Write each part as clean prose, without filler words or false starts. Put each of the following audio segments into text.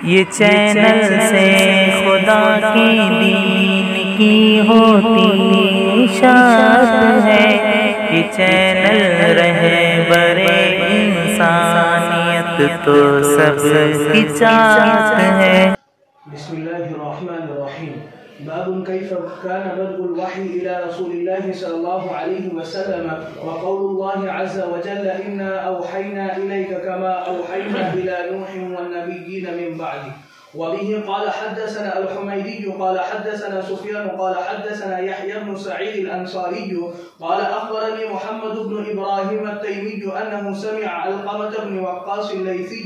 یہ چینل سے خدا کی دین کی ہوتی اشاعت ہے، یہ چینل رہبر انسانیت تو سب کی چاہت ہے۔ بسم اللہ الرحمن الرحیم۔ باب کیف کان بدء الوحی الى رسول اللہ صلی اللہ علیہ وسلم وقول اللہ عز وجل انا اوحینا الیک کما اوحینا الى نوح والنبیین من بعده۔ وبه قال حدثنا الحميدي قال حدثنا سفيان قال حدثنا يحيى بن سعيد الأنصاري قال أخبرني محمد بن إبراهيم التيمي أنه سمع علقمة بن وقاص الليثي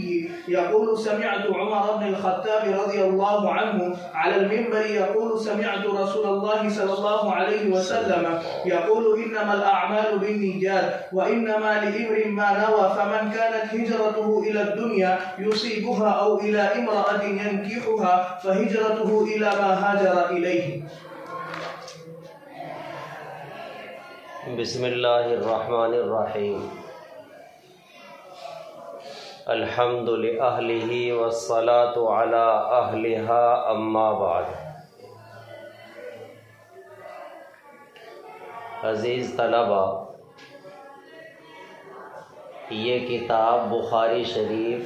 يقول سمعت عمر بن الخطاب رضي الله عنه على المنبر يقول سمعت رسول الله صلى الله عليه وسلم يقول إنما الأعمال بالنيات وإنما لامرئ ما نوى فمن كانت هجرته إلى الدنيا يصيبها أو إلى امرأة ينكحها فهجرته إلى ما هاجر إليه۔ بسم اللہ الرحمن الرحیم۔ الحمد لأہلہ والصلاة علی اہلہا اما بعد۔ عزیز طلبہ، یہ کتاب بخاری شریف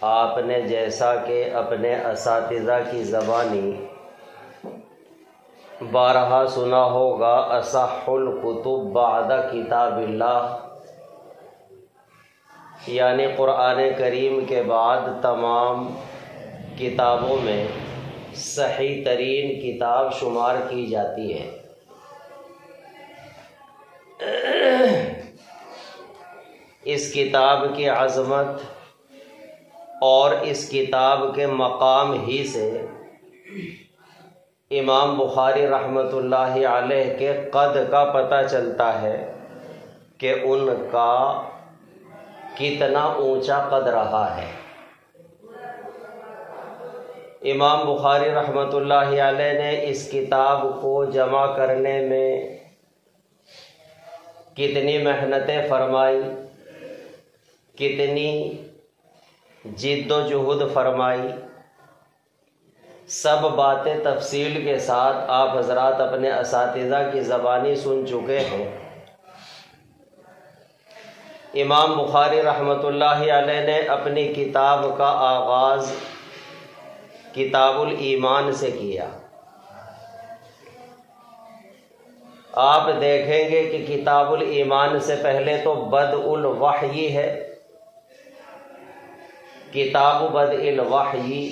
آپ نے جیسا کہ اپنے اساتذہ کی زبانی بارہا سنا ہوگا، اصح الکتب بعد کتاب اللہ، یعنی قرآن کریم کے بعد تمام کتابوں میں صحیح ترین کتاب شمار کی جاتی ہے۔ اس کتاب کی عظمت اور اس کتاب کے مقام ہی سے امام بخاری رحمۃ اللہ علیہ کے قد کا پتہ چلتا ہے کہ ان کا کتنا اونچا قد رہا ہے۔ امام بخاری رحمۃ اللہ علیہ نے اس کتاب کو جمع کرنے میں کتنی محنتیں فرمائی، کتنی جد و جہد فرمائی، سب باتیں تفصیل کے ساتھ آپ حضرات اپنے اساتذہ کی زبانی سن چکے ہیں۔ امام بخاری رحمۃ اللہ علیہ نے اپنی کتاب کا آغاز کتاب الایمان سے کیا۔ آپ دیکھیں گے کہ کتاب الایمان سے پہلے تو بدء الوحی ہے۔ کتاب بدء الوحی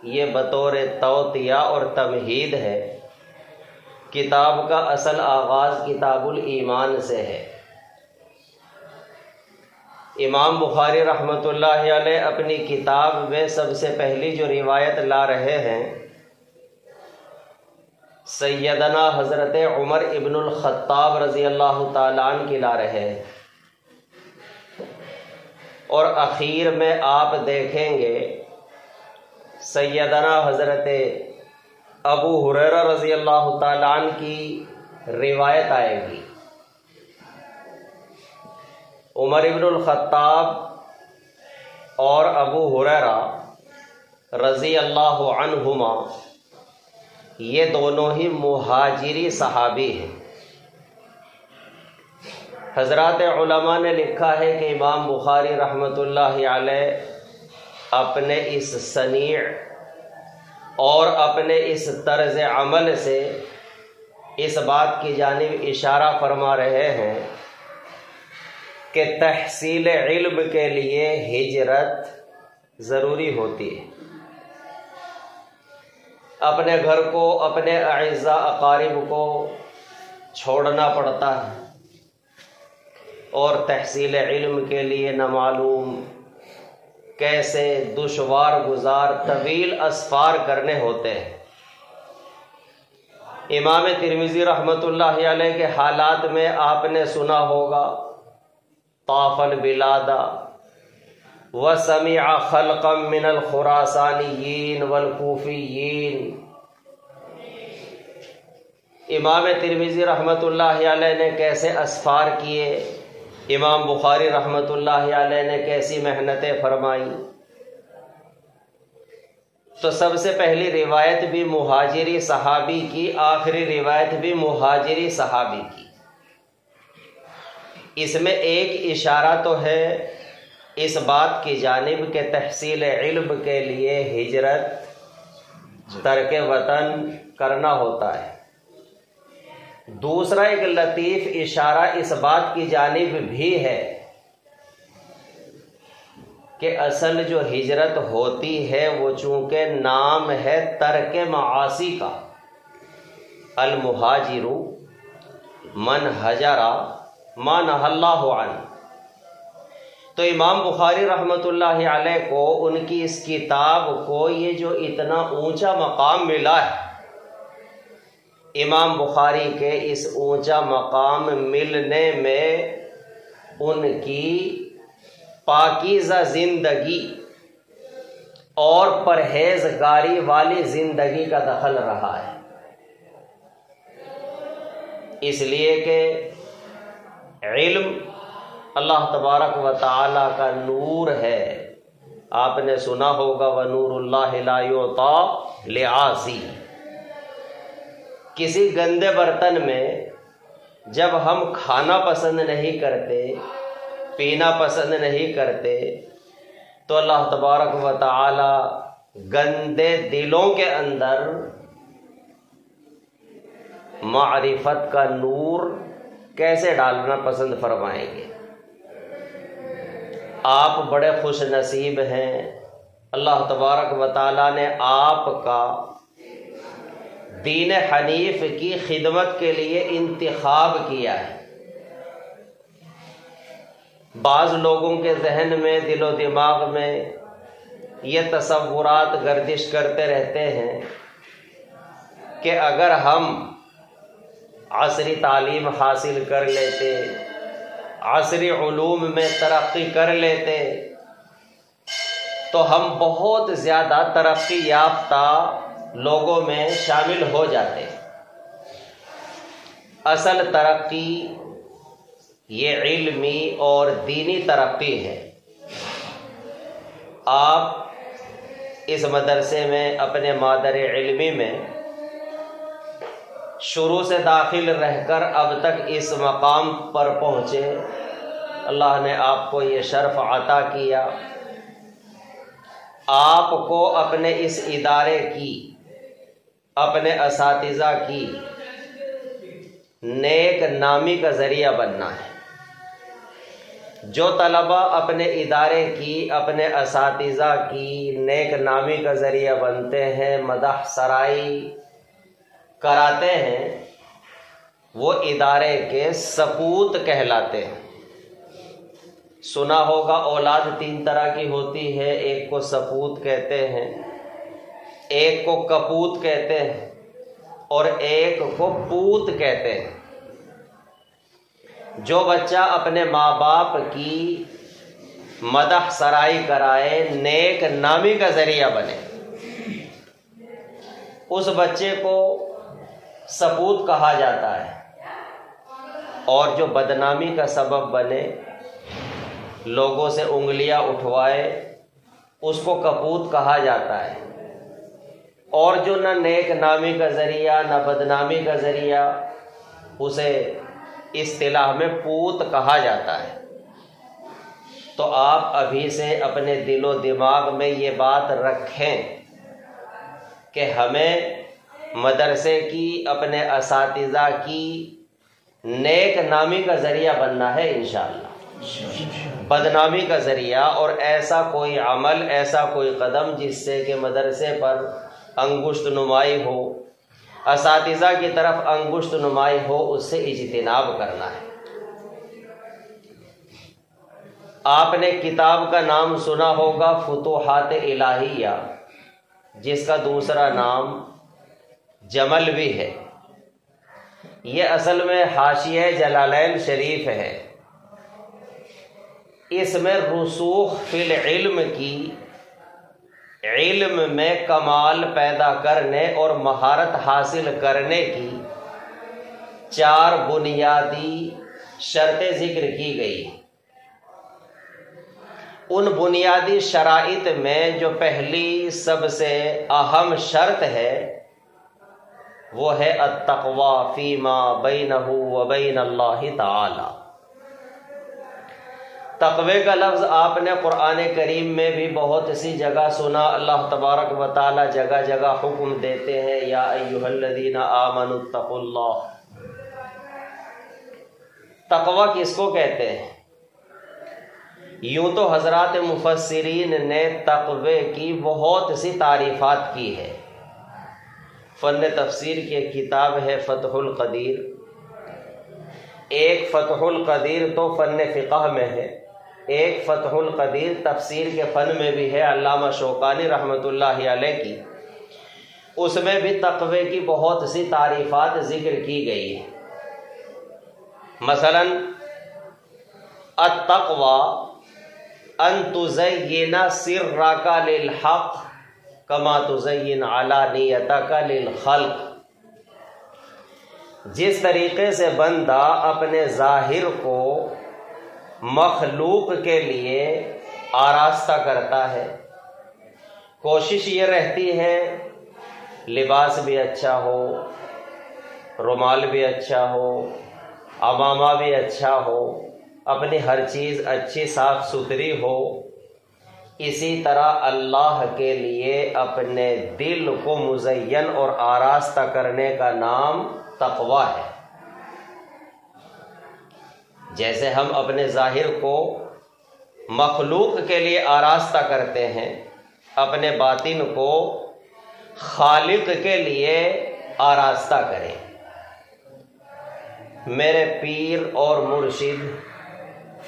یہ بطور توطیہ اور تمہید ہے، کتاب کا اصل آغاز کتاب الایمان سے ہے۔ امام بخاری رحمۃ اللہ علیہ اپنی کتاب میں سب سے پہلی جو روایت لا رہے ہیں، سیدنا حضرت عمر ابن الخطاب رضی اللہ تعالیٰ عنہ کی لا رہے ہیں، اور اخیر میں آپ دیکھیں گے سیدنا حضرت ابو ہریرہ رضی اللہ تعالیٰ عنہ کی روایت آئے گی۔ عمر ابن الخطاب اور ابو ہریرہ رضی اللہ عنہما یہ دونوں ہی مہاجری صحابی ہیں۔ حضرات علماء نے لکھا ہے کہ امام بخاری رحمۃ اللہ علیہ اپنے اس صنیع اور اپنے اس طرز عمل سے اس بات کی جانب اشارہ فرما رہے ہیں کہ تحصیل علم کے لیے ہجرت ضروری ہوتی ہے۔ اپنے گھر کو، اپنے اعزاء اقارب کو چھوڑنا پڑتا ہے، اور تحصیل علم کے لیے نہ معلوم کیسے دشوار گزار طویل اسفار کرنے ہوتے ہیں۔ امام ترمذی رحمۃ اللہ علیہ کے حالات میں آپ نے سنا ہوگا، طاف البلاد وسمع خلقا من الخراسانیین والکوفیین۔ امام ترمذی رحمۃ اللہ علیہ نے کیسے اسفار کیے، امام بخاری رحمۃ اللہ علیہ نے کیسی محنتیں فرمائی. تو سب سے پہلی روایت بھی مہاجری صحابی کی، آخری روایت بھی مہاجری صحابی کی. اس میں ایک اشارہ تو ہے اس بات کی جانب کہ تحصیل علم کے لیے ہجرت، ترک وطن کرنا ہوتا ہے. دوسرا ایک لطیف اشارہ اس بات کی جانب بھی ہے کہ اصل جو ہجرت ہوتی ہے وہ چونکہ نام ہے ترک معاصی کا، المہاجر من حجر ما نہی اللہ عنہ. تو امام بخاری رحمۃ اللہ علیہ کو ان کی اس کتاب کو یہ جو اتنا اونچا مقام ملا ہے، امام بخاری کے اس اونچا مقام ملنے میں ان کی پاکیزہ زندگی اور پرہیزگاری والی زندگی کا دخل رہا ہے. اس لیے کہ علم اللہ تبارک و تعالی کا نور ہے. آپ نے سنا ہوگا وَنُورُ اللَّهِ لَا يُعْطَى لِعَاصِي. کسی گندے برتن میں جب ہم کھانا پسند نہیں کرتے، پینا پسند نہیں کرتے، تو اللہ تبارک و تعالی گندے دلوں کے اندر معرفت کا نور کیسے ڈالنا پسند فرمائیں گے؟ آپ بڑے خوش نصیب ہیں، اللہ تبارک و تعالی نے آپ کا دین حنیف کی خدمت کے لیے انتخاب کیا ہے. بعض لوگوں کے ذہن میں، دل و دماغ میں یہ تصورات گردش کرتے رہتے ہیں کہ اگر ہم عصری تعلیم حاصل کر لیتے، عصری علوم میں ترقی کر لیتے تو ہم بہت زیادہ ترقی یافتہ لوگوں میں شامل ہو جاتے. اصل ترقی یہ علمی اور دینی ترقی ہے. آپ اس مدرسے میں اپنے مادر علمی میں شروع سے داخل رہ کر اب تک اس مقام پر پہنچے. اللہ نے آپ کو یہ شرف عطا کیا. آپ کو اپنے اس ادارے کی، اپنے اساتذہ کی نیک نامی کا ذریعہ بننا ہے. جو طلبہ اپنے ادارے کی، اپنے اساتذہ کی نیک نامی کا ذریعہ بنتے ہیں، مدح سرائی کراتے ہیں، وہ ادارے کے سپوت کہلاتے ہیں. سنا ہوگا اولاد 3 طرح کی ہوتی ہے، ایک کو سپوت کہتے ہیں، ایک کو کپوت کہتے ہیں اور ایک کو پوت کہتے ہیں. جو بچہ اپنے ماں باپ کی مدح سرائی کرائے، نیک نامی کا ذریعہ بنے، اس بچے کو سپوت کہا جاتا ہے. اور جو بدنامی کا سبب بنے، لوگوں سے انگلیاں اٹھوائے، اس کو کپوت کہا جاتا ہے. اور جو نہ نیک نامی کا ذریعہ نہ بدنامی کا ذریعہ، اسے اصطلاح میں پوت کہا جاتا ہے. تو آپ ابھی سے اپنے دل و دماغ میں یہ بات رکھیں کہ ہمیں مدرسے کی، اپنے اساتذہ کی نیک نامی کا ذریعہ بننا ہے انشاءاللہ. بدنامی کا ذریعہ اور ایسا کوئی عمل، ایسا کوئی قدم جس سے کہ مدرسے پر انگشت نمائی ہو، اساتذہ کی طرف انگشت نمائی ہو، اس سے اجتناب کرنا ہے. آپ نے کتاب کا نام سنا ہوگا فتوحات الہیہ، جس کا دوسرا نام جمل بھی ہے. یہ اصل میں حاشیہ جلالین شریف ہے. اس میں رسوخ فی العلم کی، علم میں کمال پیدا کرنے اور مہارت حاصل کرنے کی 4 بنیادی شرطیں ذکر کی گئی، ان بنیادی شرائط میں جو پہلی سب سے اہم شرط ہے وہ ہے التقوی فیما بینہ وبین اللہ تعالی۔ تقوی کا لفظ آپ نے قرآن کریم میں بھی بہت سی جگہ سنا۔ اللہ تبارک و تعالی جگہ جگہ حکم دیتے ہیں، یا ایھا الذین آمنوا اتقوا اللہ۔ تقوی کس کو کہتے ہیں؟ یوں تو حضرات مفسرین نے تقوی کی بہت سی تعریفات کی ہے۔ فن تفسیر کی ایک کتاب ہے فتح القدیر، ایک فتح القدیر تو فن فقہ میں ہے، ایک فتح القدیر تفسیر کے فن میں بھی ہے علامہ شوکانی رحمۃ اللہ علیہ کی، اس میں بھی تقوی کی بہت سی تعریفات ذکر کی گئی ہے۔ مثلا التقوی ان تزین سرک للحق کما تزین علانیتک للخلق۔ جس طریقے سے بندہ اپنے ظاہر کو مخلوق کے لیے آراستہ کرتا ہے، کوشش یہ رہتی ہے لباس بھی اچھا ہو، رومال بھی اچھا ہو، عمامہ بھی اچھا ہو، اپنی ہر چیز اچھی صاف ستھری ہو، اسی طرح اللہ کے لیے اپنے دل کو مزین اور آراستہ کرنے کا نام تقوی ہے۔ جیسے ہم اپنے ظاہر کو مخلوق کے لیے آراستہ کرتے ہیں، اپنے باطن کو خالق کے لیے آراستہ کریں۔ میرے پیر اور مرشد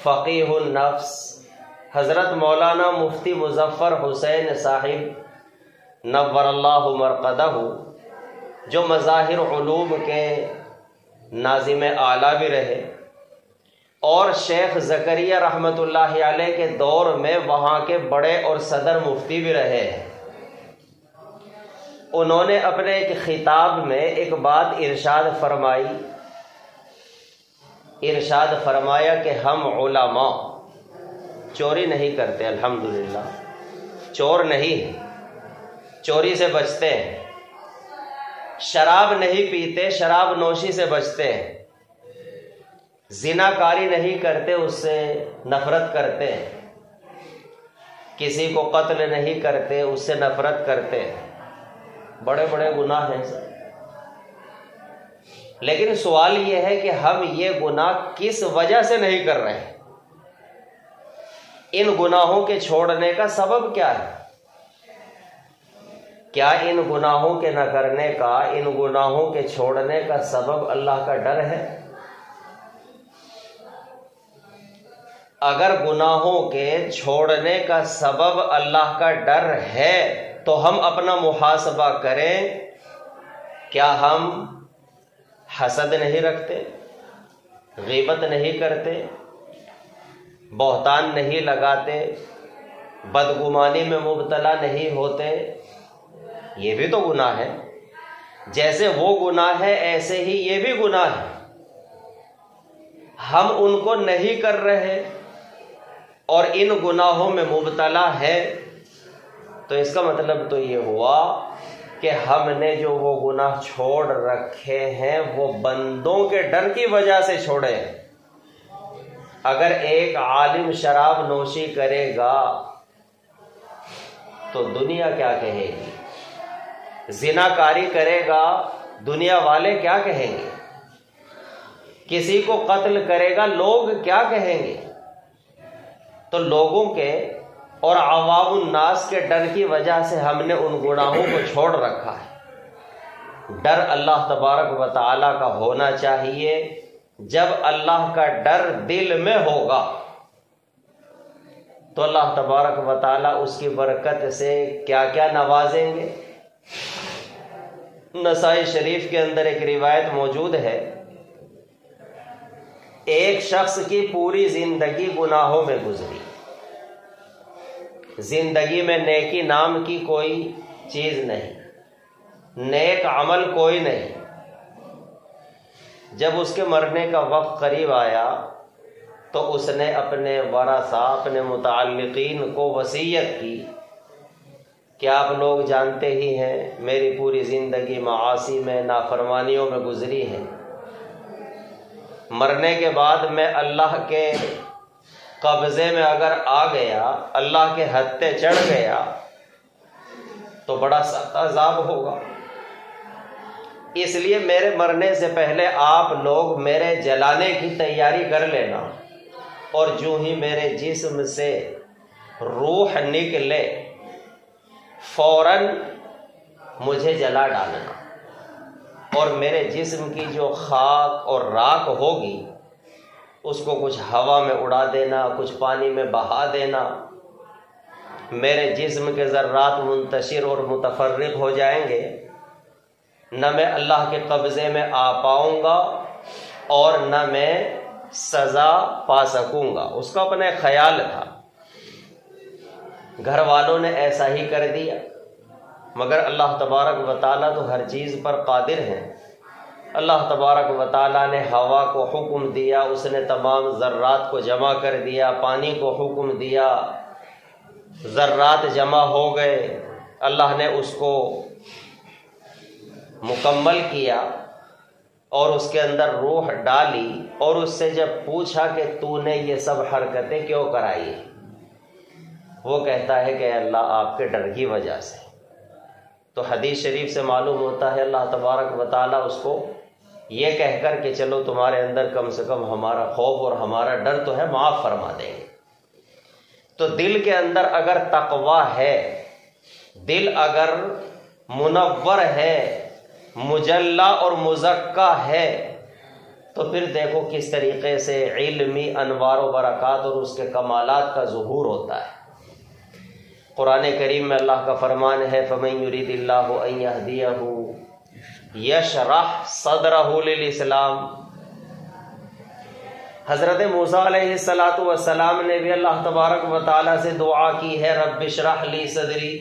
فقیہ النفس حضرت مولانا مفتی مظفر حسین صاحب نور اللہ مرقدہ، جو مظاہر علوم کے ناظم اعلیٰ بھی رہے اور شیخ زکریہ رحمۃ اللہ علیہ کے دور میں وہاں کے بڑے اور صدر مفتی بھی رہے ہیں، انہوں نے اپنے ایک خطاب میں ایک بات ارشاد فرمایا کہ ہم علماء چوری نہیں کرتے، الحمدللہ چور نہیں ہیں، چوری سے بچتے ہیں، شراب نہیں پیتے، شراب نوشی سے بچتے ہیں، زنا کاری نہیں کرتے، اس سے نفرت کرتے ہیں، کسی کو قتل نہیں کرتے، اس سے نفرت کرتے ہیں، بڑے بڑے گناہ ہیں سر۔ لیکن سوال یہ ہے کہ ہم یہ گناہ کس وجہ سے نہیں کر رہے ہیں؟ ان گناہوں کے چھوڑنے کا سبب کیا ہے؟ کیا ان گناہوں کے نہ کرنے کا، ان گناہوں کے چھوڑنے کا سبب اللہ کا ڈر ہے؟ اگر گناہوں کے چھوڑنے کا سبب اللہ کا ڈر ہے تو ہم اپنا محاسبہ کریں، کیا ہم حسد نہیں رکھتے، غیبت نہیں کرتے، بہتان نہیں لگاتے، بدگمانی میں مبتلا نہیں ہوتے؟ یہ بھی تو گناہ ہے۔ جیسے وہ گناہ ہے ایسے ہی یہ بھی گناہ ہے، ہم ان کو نہیں کر رہے اور ان گناہوں میں مبتلا ہے، تو اس کا مطلب تو یہ ہوا کہ ہم نے جو وہ گناہ چھوڑ رکھے ہیں وہ بندوں کے ڈر کی وجہ سے چھوڑے ہیں۔ اگر ایک عالم شراب نوشی کرے گا تو دنیا کیا کہے گی؟ زنا کاری کرے گا، دنیا والے کیا کہیں گے؟ کسی کو قتل کرے گا، لوگ کیا کہیں گے؟ تو لوگوں کے اور عوام الناس کے ڈر کی وجہ سے ہم نے ان گناہوں کو چھوڑ رکھا ہے۔ ڈر اللہ تبارک و تعالیٰ کا ہونا چاہیے۔ جب اللہ کا ڈر دل میں ہوگا تو اللہ تبارک و تعالیٰ اس کی برکت سے کیا کیا نوازیں گے۔ نسائی شریف کے اندر ایک روایت موجود ہے، ایک شخص کی پوری زندگی گناہوں میں گزری، زندگی میں نیکی نام کی کوئی چیز نہیں، نیک عمل کوئی نہیں۔ جب اس کے مرنے کا وقت قریب آیا تو اس نے اپنے ورثہ، اپنے متعلقین کو وصیت کی کہ آپ لوگ جانتے ہی ہیں میری پوری زندگی معاصی میں، نافرمانیوں میں گزری ہے، مرنے کے بعد میں اللہ کے قبضے میں اگر آ گیا، اللہ کے ہتھے چڑھ گیا تو بڑا سخت عذاب ہوگا، اس لیے میرے مرنے سے پہلے آپ لوگ میرے جلانے کی تیاری کر لینا، اور جو ہی میرے جسم سے روح نکلے فوراً مجھے جلا ڈالنا، اور میرے جسم کی جو خاک اور راکھ ہوگی اس کو کچھ ہوا میں اڑا دینا، کچھ پانی میں بہا دینا، میرے جسم کے ذرات منتشر اور متفرق ہو جائیں گے، نہ میں اللہ کے قبضے میں آ پاؤں گا اور نہ میں سزا پا سکوں گا۔ اس کا اپنا ایک خیال تھا، گھر والوں نے ایسا ہی کر دیا، مگر اللہ تبارک و تعالیٰ تو ہر چیز پر قادر ہیں۔ اللہ تبارک و تعالیٰ نے ہوا کو حکم دیا، اس نے تمام ذرات کو جمع کر دیا، پانی کو حکم دیا، ذرات جمع ہو گئے، اللہ نے اس کو مکمل کیا اور اس کے اندر روح ڈالی، اور اس سے جب پوچھا کہ تو نے یہ سب حرکتیں کیوں کرائی، وہ کہتا ہے کہ اللہ آپ کے ڈر کی وجہ سے۔ تو حدیث شریف سے معلوم ہوتا ہے اللہ تبارک و تعالیٰ اس کو یہ کہہ کر کہ چلو تمہارے اندر کم سے کم ہمارا خوف اور ہمارا ڈر تو ہے، معاف فرما دیں گے۔ تو دل کے اندر اگر تقویٰ ہے، دل اگر منور ہے، مجلہ اور مزکہ ہے، تو پھر دیکھو کس طریقے سے علمی انوار و برکات اور اس کے کمالات کا ظہور ہوتا ہے۔ قرآن کریم میں اللہ کا فرمان ہے فَمَن يُرِدِ اللَّهُ أَن يَهْدِيَهُ يَشْرَحْ صَدْرَهُ لِلْإِسْلَامِ۔ حضرت موسیٰ علیہ السلام نے بھی اللہ تبارک و تعالیٰ سے دعا کی ہے رب اشرح لی صدری۔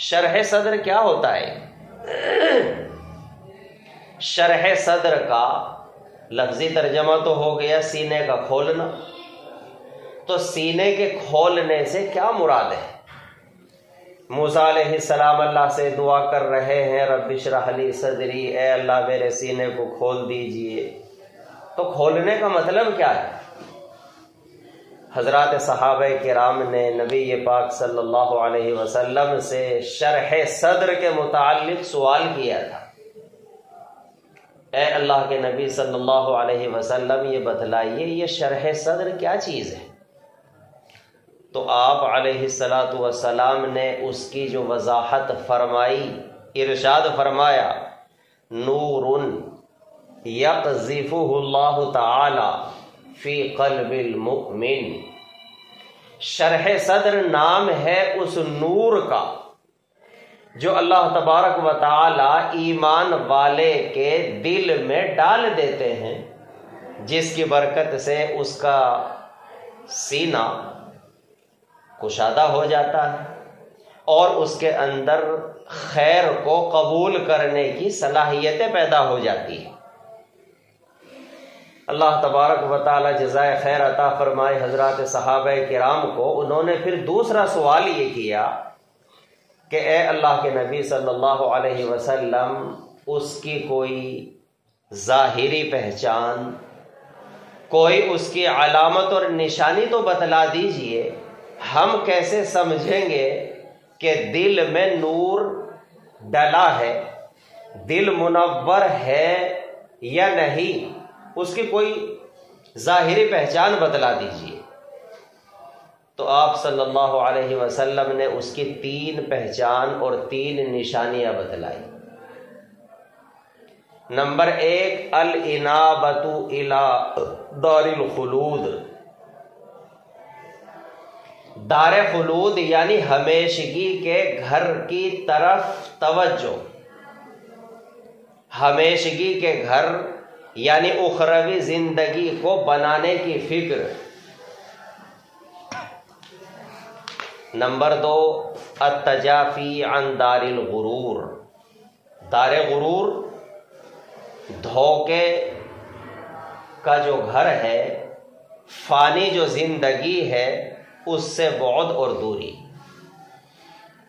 شرح صدر کیا ہوتا ہے؟ شرح صدر کا لفظی ترجمہ تو ہو گیا سینے کا کھولنا، تو سینے کے کھولنے سے کیا مراد ہے؟ موسیٰ علیہ السلام اللہ سے دعا کر رہے ہیں رب اشرح لی صدری، اے اللہ میرے سینے کو کھول دیجئے۔ تو کھولنے کا مطلب کیا ہے؟ حضرات صحابہ کرام نے نبی پاک صلی اللہ علیہ وسلم سے شرح صدر کے متعلق سوال کیا تھا، اے اللہ کے نبی صلی اللہ علیہ وسلم یہ بتلائیے یہ شرح صدر کیا چیز ہے؟ تو آپ علیہ السلام نے اس کی جو وضاحت فرمائی، ارشاد فرمایا نور یقذفہ اللہ تعالی فی قلب المؤمن۔ شرح صدر نام ہے اس نور کا جو اللہ تبارک و تعالی ایمان والے کے دل میں ڈال دیتے ہیں، جس کی برکت سے اس کا سینہ کشادہ ہو جاتا ہے اور اس کے اندر خیر کو قبول کرنے کی صلاحیتیں پیدا ہو جاتی ہیں۔ اللہ تبارک و تعالی جزائے خیر عطا فرمائے حضرات صحابہ کرام کو۔ انہوں نے پھر دوسرا سوال یہ کیا کہ اے اللہ کے نبی صلی اللہ علیہ وسلم اس کی کوئی ظاہری پہچان، کوئی اس کی علامت اور نشانی تو بتلا دیجئے، ہم کیسے سمجھیں گے کہ دل میں نور ڈلا ہے، دل منور ہے یا نہیں؟ اس کی کوئی ظاہری پہچان بتلا دیجئے۔ تو آپ صلی اللہ علیہ وسلم نے اس کی 3 پہچان اور 3 نشانیاں بتلائی۔ نمبر 1 الانابۃ الی دار الخلود، دار خلود یعنی ہمیشگی کے گھر کی طرف توجہ، ہمیشگی کے گھر یعنی اخروی زندگی کو بنانے کی فکر۔ نمبر 2 التجافی عن دار الغرور، دار غرور دھوکے کا جو گھر ہے، فانی جو زندگی ہے، اس سے بعد اور دوری۔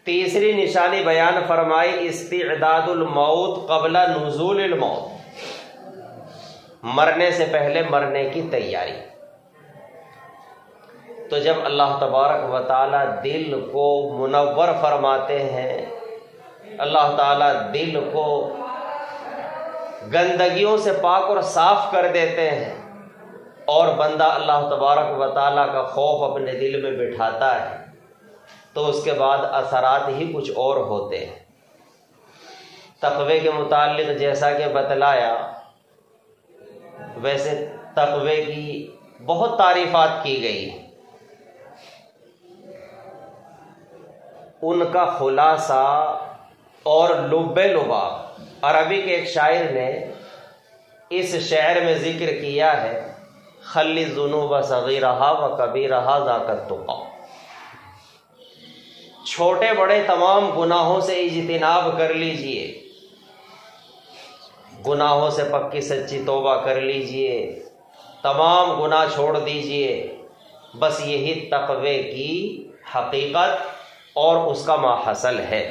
تیسری نشانی بیان فرمائی استعداد الموت قبل نزول الموت، مرنے سے پہلے مرنے کی تیاری۔ تو جب اللہ تبارک و تعالی دل کو منور فرماتے ہیں، اللہ تعالی دل کو گندگیوں سے پاک اور صاف کر دیتے ہیں، اور بندہ اللہ تبارک و تعالی کا خوف اپنے دل میں بٹھاتا ہے، تو اس کے بعد اثرات ہی کچھ اور ہوتے ہیں۔ تقوی کے متعلق جیسا کہ بتلایا، ویسے تقوی کی بہت تعریفات کی گئی، ان کا خلاصہ اور لب لباب عربی کے ایک شاعر نے اس شعر میں ذکر کیا ہے، خلی الذنوب صغیرہا و کبیرہا ذاک التقی، چھوٹے بڑے تمام گناہوں سے اجتناب کر لیجئے، گناہوں سے پکی سچی توبہ کر لیجئے، تمام گناہ چھوڑ دیجئے، بس یہی تقوی کی حقیقت اور اس کا ماحصل ہے۔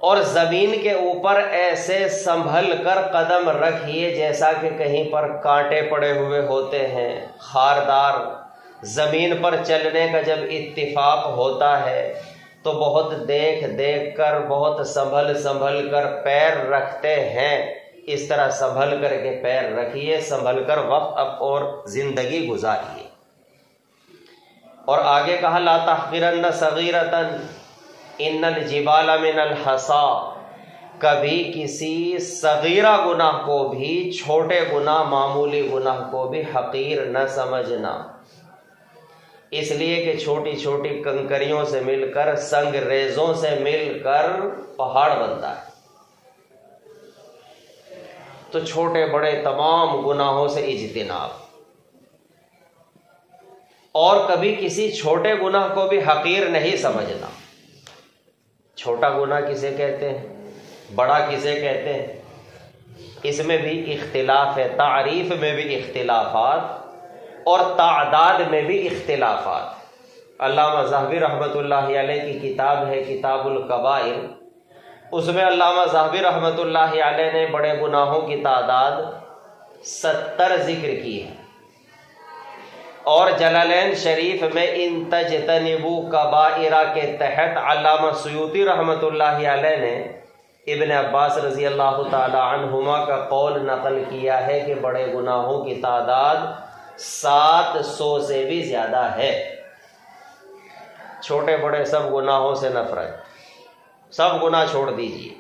اور زمین کے اوپر ایسے سنبھل کر قدم رکھیے جیسا کہ کہیں پر کانٹے پڑے ہوئے ہوتے ہیں، خاردار زمین پر چلنے کا جب اتفاق ہوتا ہے تو بہت دیکھ دیکھ کر، بہت سنبھل کر پیر رکھتے ہیں، اس طرح سنبھل کر کے پیر رکھیے، سنبھل کر وقت اب اور زندگی گزاریے۔ اور آگے کہا لا تحقرن صغیرۃ ان الجبال من الحصا، کبھی کسی صغیرہ گناہ کو بھی، چھوٹے گناہ، معمولی گناہ کو بھی حقیر نہ سمجھنا، اس لیے کہ چھوٹی چھوٹی کنکریوں سے مل کر، سنگ ریزوں سے مل کر پہاڑ بنتا ہے۔ تو چھوٹے بڑے تمام گناہوں سے اجتناب، اور کبھی کسی چھوٹے گناہ کو بھی حقیر نہیں سمجھنا۔ چھوٹا گناہ کسے کہتے ہیں، بڑا کسے کہتے ہیں، اس میں بھی اختلاف ہے، تعریف میں بھی اختلافات اور تعداد میں بھی اختلافات۔ علامہ ذہبی رحمۃ اللہ علیہ کی کتاب ہے کتاب الکبائر، اس میں علامہ ذہبی رحمۃ اللہ علیہ نے بڑے گناہوں کی تعداد 70 ذکر کی ہے، اور جلالین شریف میں ان تجتنبوا کبائر کے تحت علامہ سیوطی رحمۃ اللہ علیہ نے ابن عباس رضی اللہ تعالی عنہما کا قول نقل کیا ہے کہ بڑے گناہوں کی تعداد 700 سے بھی زیادہ ہے۔ چھوٹے بڑے سب گناہوں سے نفرت، سب گناہ چھوڑ دیجیے۔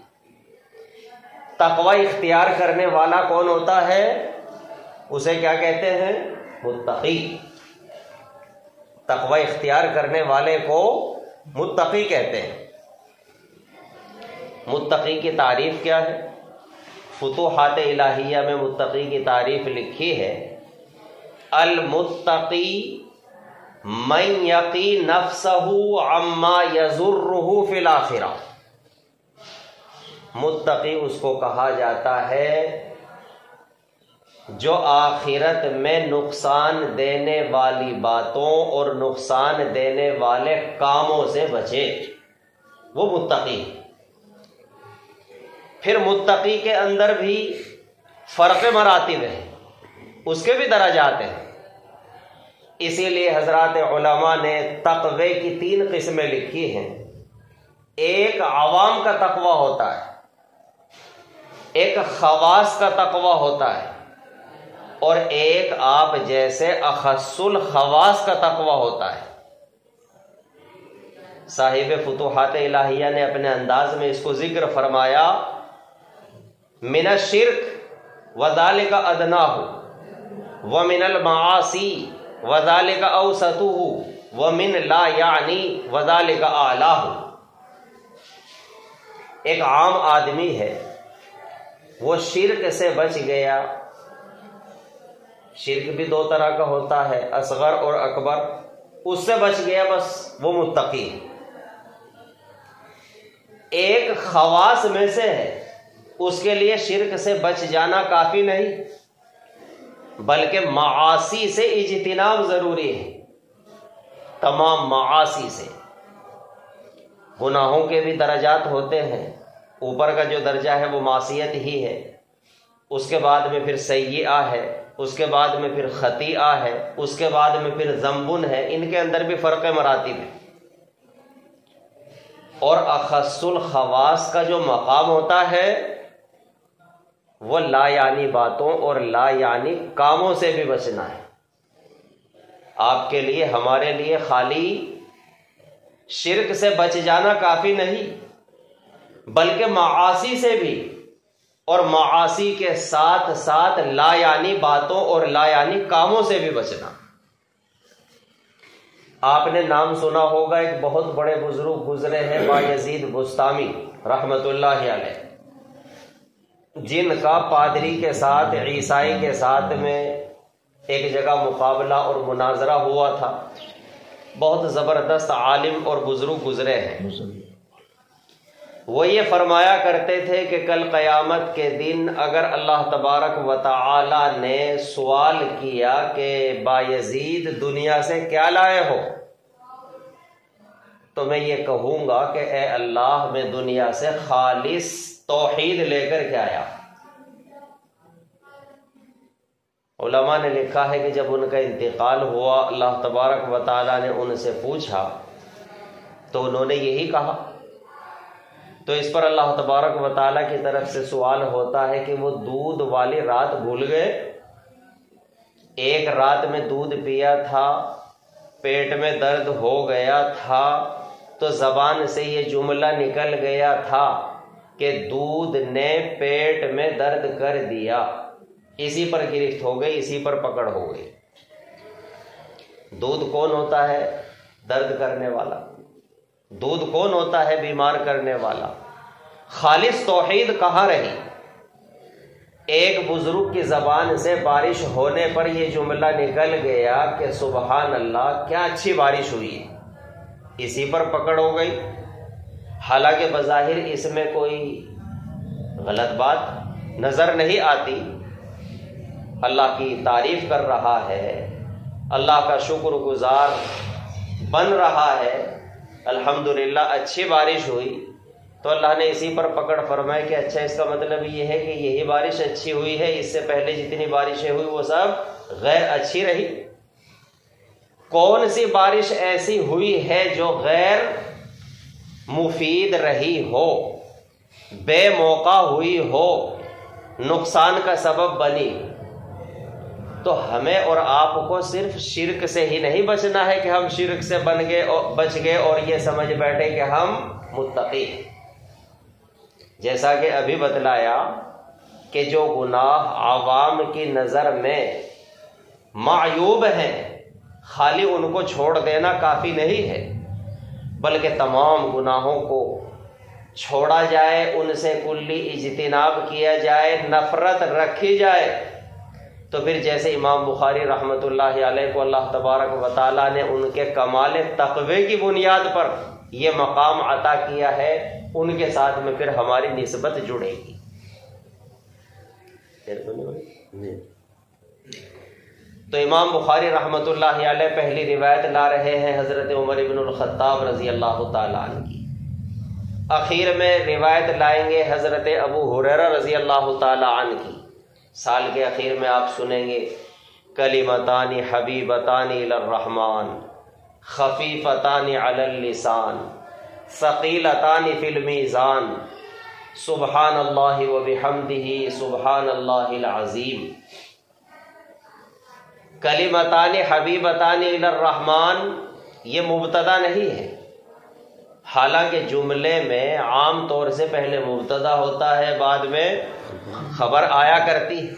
تقوی اختیار کرنے والا کون ہوتا ہے؟ اسے کیا کہتے ہیں؟ متقی۔ تقوی اختیار کرنے والے کو متقی کہتے ہیں۔ متقی کی تعریف کیا ہے؟ فتوحات الہیہ میں متقی کی تعریف لکھی ہے، المتقی من یقی نفسہ عما یضرہ فی الآخرہ، متقی اس کو کہا جاتا ہے جو آخرت میں نقصان دینے والی باتوں اور نقصان دینے والے کاموں سے بچے، وہ متقی۔ پھر متقی کے اندر بھی فرق مراتب ہے، اس کے بھی درجات ہیں، اسی لیے حضرات علماء نے تقوی کی 3 قسمیں لکھی ہیں۔ ایک عوام کا تقوی ہوتا ہے، ایک خواص کا تقوی ہوتا ہے، اور ایک آپ جیسے اخص الخواص کا تقوی ہوتا ہے۔ صاحب فتوحات الہیہ نے اپنے انداز میں اس کو ذکر فرمایا، من الشرک وذالک ادناہ ومن المعاصی وذالک اوسطہ ومن لا یعنی وذالک اعلاہ۔ ایک عام آدمی ہے، وہ شرک سے بچ گیا۔ شرک بھی 2 طرح کا ہوتا ہے، اصغر اور اکبر، اس سے بچ گیا، بس وہ متقی۔ ایک خواص میں سے ہے، اس کے لیے شرک سے بچ جانا کافی نہیں، بلکہ معاصی سے اجتناب ضروری ہے۔ تمام معاصی سے، گناہوں کے بھی درجات ہوتے ہیں، اوپر کا جو درجہ ہے وہ معصیت ہی ہے، اس کے بعد میں پھر سیئہ ہے، اس کے بعد میں پھر خطیئہ ہے، اس کے بعد میں پھر ذنب ہے، ان کے اندر بھی فرق مراتب ہے۔ اور اخص الخواص کا جو مقام ہوتا ہے وہ لا یعنی باتوں اور لا یعنی کاموں سے بھی بچنا ہے۔ آپ کے لیے، ہمارے لیے خالی شرک سے بچ جانا کافی نہیں، بلکہ معاصی سے بھی، اور معاصی کے ساتھ ساتھ لا یعنی باتوں اور لا یعنی کاموں سے بھی بچنا۔ آپ نے نام سنا ہوگا، ایک بہت بڑے بزرگ گزرے ہیں بایزید بستامی رحمت اللہ علیہ، جن کا پادری کے ساتھ، عیسائی کے ساتھ میں ایک جگہ مقابلہ اور مناظرہ ہوا تھا۔ بہت زبردست عالم اور بزرگ گزرے ہیں۔ وہ یہ فرمایا کرتے تھے کہ کل قیامت کے دن اگر اللہ تبارک و تعالی نے سوال کیا کہ بایزید دنیا سے کیا لائے ہو، تو میں یہ کہوں گا کہ اے اللہ، میں دنیا سے خالص توحید لے کر کے آیا۔ علماء نے لکھا ہے کہ جب ان کا انتقال ہوا، اللہ تبارک و تعالی نے ان سے پوچھا تو انہوں نے یہی کہا۔ تو اس پر اللہ تبارک و تعالی کی طرف سے سوال ہوتا ہے کہ وہ دودھ والی رات بھول گئے؟ ایک رات میں دودھ پیا تھا، پیٹ میں درد ہو گیا تھا، تو زبان سے یہ جملہ نکل گیا تھا کہ دودھ نے پیٹ میں درد کر دیا، اسی پر گرفت ہو گئی، اسی پر پکڑ ہو گئی۔ دودھ کون ہوتا ہے؟ درد کرنے والا۔ دودھ کون ہوتا ہے؟ بیمار کرنے والا۔ خالص توحید کہاں رہی؟ ایک بزرگ کی زبان سے بارش ہونے پر یہ جملہ نکل گیا کہ سبحان اللہ، کیا اچھی بارش ہوئی ہے، اسی پر پکڑ ہو گئی۔ حالانکہ بظاہر اس میں کوئی غلط بات نظر نہیں آتی، اللہ کی تعریف کر رہا ہے، اللہ کا شکر گزار بن رہا ہے، الحمدللہ اچھی بارش ہوئی، تو اللہ نے اسی پر پکڑ فرمایا کہ اچھا، اس کا مطلب یہ ہے کہ یہی بارش اچھی ہوئی ہے، اس سے پہلے جتنی بارشیں ہوئی وہ سب غیر اچھی رہی۔ کون سی بارش ایسی ہوئی ہے جو غیر مفید رہی ہو، بے موقع ہوئی ہو، نقصان کا سبب بنی؟ تو ہمیں اور آپ کو صرف شرک سے ہی نہیں بچنا ہے کہ ہم شرک سے بچ گئے اور یہ سمجھ بیٹھے کہ ہم متقی ہیں۔ جیسا کہ ابھی بتلایا کہ جو گناہ عوام کی نظر میں معیوب ہیں، خالی ان کو چھوڑ دینا کافی نہیں ہے، بلکہ تمام گناہوں کو چھوڑا جائے، ان سے کلی اجتناب کیا جائے، نفرت رکھی جائے، تو پھر جیسے امام بخاری رحمت اللہ علیہ کو اللہ تبارک و تعالیٰ نے ان کے کمال تقوی کی بنیاد پر یہ مقام عطا کیا ہے، ان کے ساتھ میں پھر ہماری نسبت جڑے گی۔ تو امام بخاری رحمت اللہ علیہ پہلی روایت لا رہے ہیں حضرت عمر بن الخطاب رضی اللہ تعالیٰ عنہ کی، اخیر میں روایت لائیں گے حضرت ابو ہریرہ رضی اللہ تعالیٰ عنہ کی۔ سال کے اخیر میں آپ سنیں گے کلمتان حبیبتان الی الرحمن خفیفتان علی اللسان ثقیلتان فی المیزان سبحان اللہ وبحمدہ سبحان اللہ العظیم۔ کلمتان حبیبتان الی الرحمن یہ مبتدا نہیں ہے، حالانکہ جملے میں عام طور سے پہلے مبتدا ہوتا ہے، بعد میں خبر آیا کرتی ہے،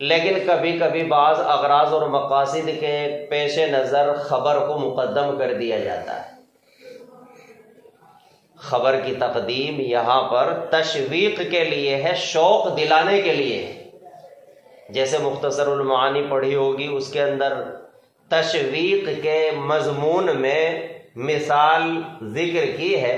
لیکن کبھی کبھی بعض اغراض اور مقاصد کے پیش نظر خبر کو مقدم کر دیا جاتا ہے۔ خبر کی تقدیم یہاں پر تشویق کے لیے ہے، شوق دلانے کے لیے ہے۔ جیسے مختصر المعانی پڑھی ہوگی، اس کے اندر تشویق کے مضمون میں مثال ذکر کی ہے،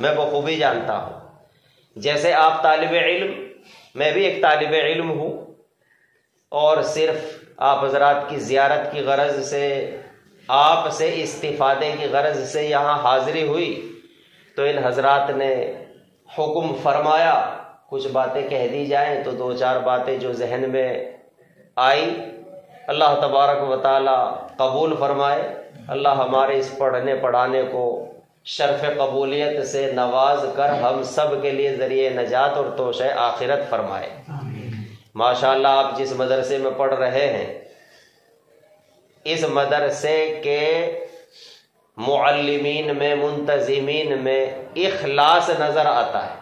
میں بخوبی جانتا ہوں۔ جیسے آپ طالب علم، میں بھی ایک طالب علم ہوں، اور صرف آپ حضرات کی زیارت کی غرض سے، آپ سے استفادے کی غرض سے یہاں حاضری ہوئی، تو ان حضرات نے حکم فرمایا کچھ باتیں کہہ دی جائیں، تو دو چار باتیں جو ذہن میں آئی، اللہ تبارک و تعالی قبول فرمائے۔ اللہ ہمارے اس پڑھنے پڑھانے کو شرف قبولیت سے نواز کر ہم سب کے لیے ذریعہ نجات اور توشہ آخرت فرمائے۔ ماشاءاللہ آپ جس مدرسے میں پڑھ رہے ہیں، اس مدرسے کے معلمین میں، منتظمین میں اخلاص نظر آتا ہے۔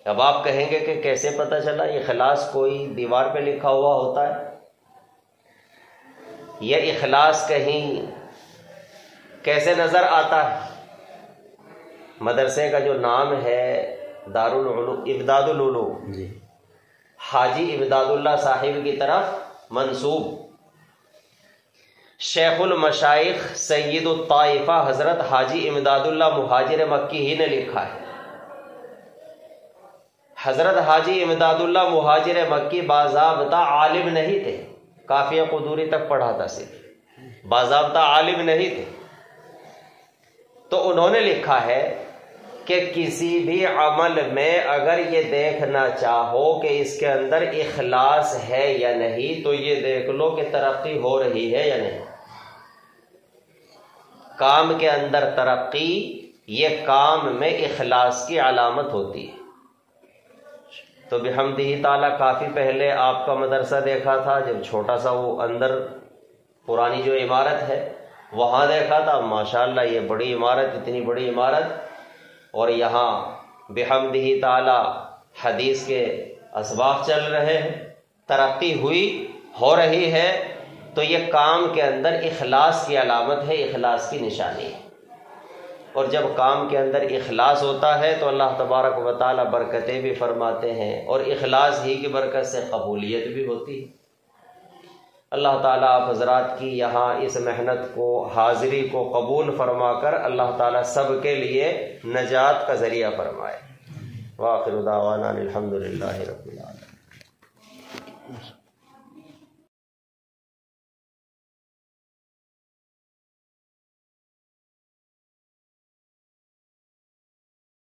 اب آپ کہیں گے کہ کیسے پتہ چلا؟ اخلاص کوئی دیوار پہ لکھا ہوا ہوتا ہے؟ یہ اخلاص کہیں کیسے نظر آتا ہے؟ مدرسے کا جو نام ہے دارالعلوم امداد العلوم، حاجی امداد اللہ صاحب کی طرف منسوب، شیخ المشائخ سید الطائفہ حضرت حاجی امداد اللہ مہاجر مکی ہی نے لکھا ہے۔ حضرت حاجی امداد اللہ مہاجر مکی باضابطہ عالم نہیں تھے، کافیہ قدوری تک پڑھا تھا، صرف باضابطہ عالم نہیں تھے، تو انہوں نے لکھا ہے کہ کسی بھی عمل میں اگر یہ دیکھنا چاہو کہ اس کے اندر اخلاص ہے یا نہیں، تو یہ دیکھ لو کہ ترقی ہو رہی ہے یا نہیں۔ کام کے اندر ترقی، یہ کام میں اخلاص کی علامت ہوتی ہے۔ تو بحمدہ تعالیٰ کافی پہلے آپ کا مدرسہ دیکھا تھا، جب چھوٹا سا وہ اندر پرانی جو عمارت ہے وہاں دیکھا تھا، ماشاءاللہ یہ بڑی عمارت، اتنی بڑی عمارت، اور یہاں بحمدہ تعالیٰ حدیث کے اسباق چل رہے ہیں، ترقی ہوئی، ہو رہی ہے، تو یہ کام کے اندر اخلاص کی علامت ہے، اخلاص کی نشانی ہے۔ اور جب کام کے اندر اخلاص ہوتا ہے تو اللہ تبارک و تعالیٰ برکتیں بھی فرماتے ہیں، اور اخلاص ہی کی برکت سے قبولیت بھی ہوتی ہے۔ اللہ تعالیٰ آپ حضرات کی یہاں اس محنت کو، حاضری کو قبول فرما کر اللہ تعالیٰ سب کے لیے نجات کا ذریعہ فرمائے۔ وآخر دعوانا الحمد للہ رب العالمین۔